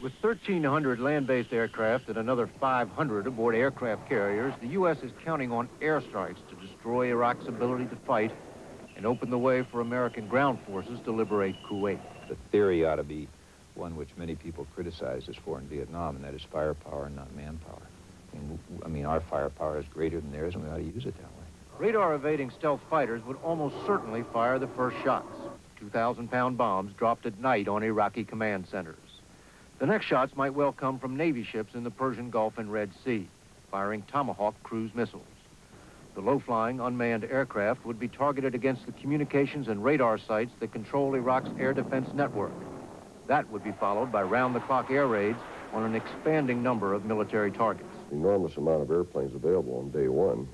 With 1,300 land-based aircraft and another 500 aboard aircraft carriers, the U.S. is counting on airstrikes to destroy Iraq's ability to fight and open the way for American ground forces to liberate Kuwait. The theory ought to be one which many people criticized us for in Vietnam, and that is firepower and not manpower. I mean, our firepower is greater than theirs, and we ought to use it that way. Radar-evading stealth fighters would almost certainly fire the first shots. 2,000-pound bombs dropped at night on Iraqi command centers. The next shots might well come from Navy ships in the Persian Gulf and Red Sea, firing Tomahawk cruise missiles. The low-flying unmanned aircraft would be targeted against the communications and radar sites that control Iraq's air defense network. That would be followed by round-the-clock air raids on an expanding number of military targets. Enormous amount of airplanes available on day one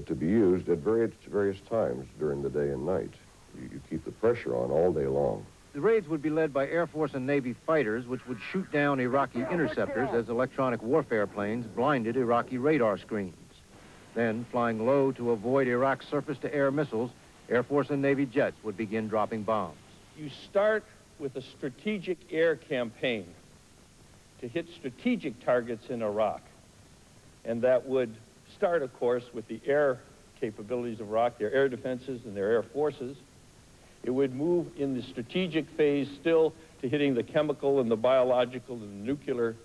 to be used at various times during the day and night. You keep the pressure on all day long. The raids would be led by Air Force and Navy fighters, which would shoot down Iraqi interceptors as electronic warfare planes blinded Iraqi radar screens. Then, flying low to avoid Iraq's surface-to-air missiles, Air Force and Navy jets would begin dropping bombs. You start with a strategic air campaign to hit strategic targets in Iraq. And that would start, of course, with the air capabilities of Iraq, their air defenses and their air forces. It would move in the strategic phase still to hitting the chemical and the biological and the nuclear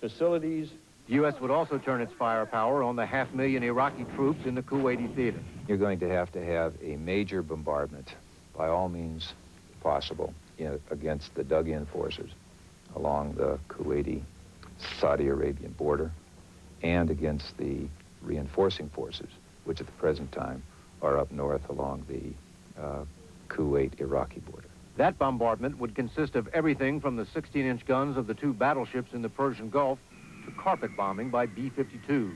facilities. The U.S. would also turn its firepower on the 500,000 Iraqi troops in the Kuwaiti theater. You're going to have a major bombardment, by all means possible, against the dug-in forces along the Kuwaiti-Saudi Arabian border and against the reinforcing forces, which at the present time are up north along the Kuwait-Iraqi border. That bombardment would consist of everything from the 16-inch guns of the two battleships in the Persian Gulf to carpet bombing by B-52s.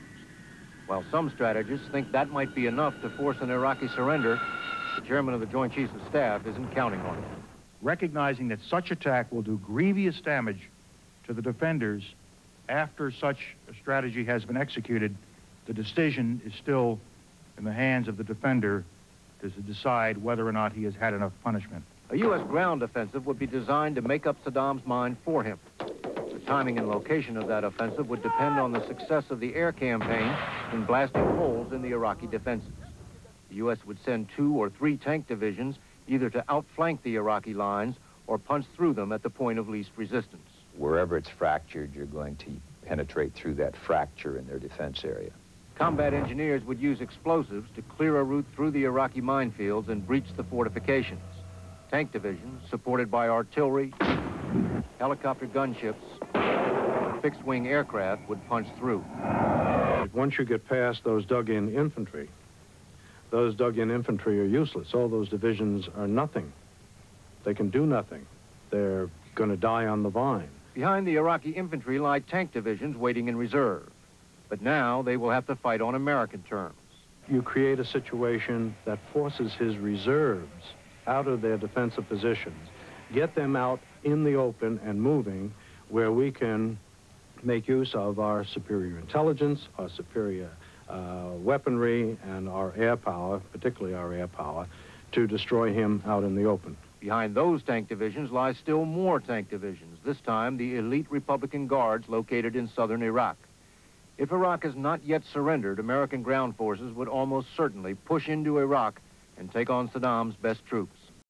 While some strategists think that might be enough to force an Iraqi surrender, the chairman of the Joint Chiefs of Staff isn't counting on it. Recognizing that such attack will do grievous damage to the defenders after such a strategy has been executed, the decision is still in the hands of the defender to decide whether or not he has had enough punishment. A U.S. ground offensive would be designed to make up Saddam's mind for him. The timing and location of that offensive would depend on the success of the air campaign in blasting holes in the Iraqi defenses. The U.S. would send 2 or 3 tank divisions either to outflank the Iraqi lines or punch through them at the point of least resistance. Wherever it's fractured, you're going to penetrate through that fracture in their defense area. Combat engineers would use explosives to clear a route through the Iraqi minefields and breach the fortifications. Tank divisions, supported by artillery, helicopter gunships, and fixed-wing aircraft, would punch through. Once you get past those dug-in infantry are useless. All those divisions are nothing. They can do nothing. They're going to die on the vine. Behind the Iraqi infantry lie tank divisions waiting in reserve. But now they will have to fight on American terms. You create a situation that forces his reserves out of their defensive positions, get them out in the open and moving where we can make use of our superior intelligence, our superior weaponry, and our air power, particularly our air power, to destroy him out in the open. Behind those tank divisions lie still more tank divisions, this time the elite Republican Guards located in southern Iraq. If Iraq has not yet surrendered, American ground forces would almost certainly push into Iraq and take on Saddam's best troops.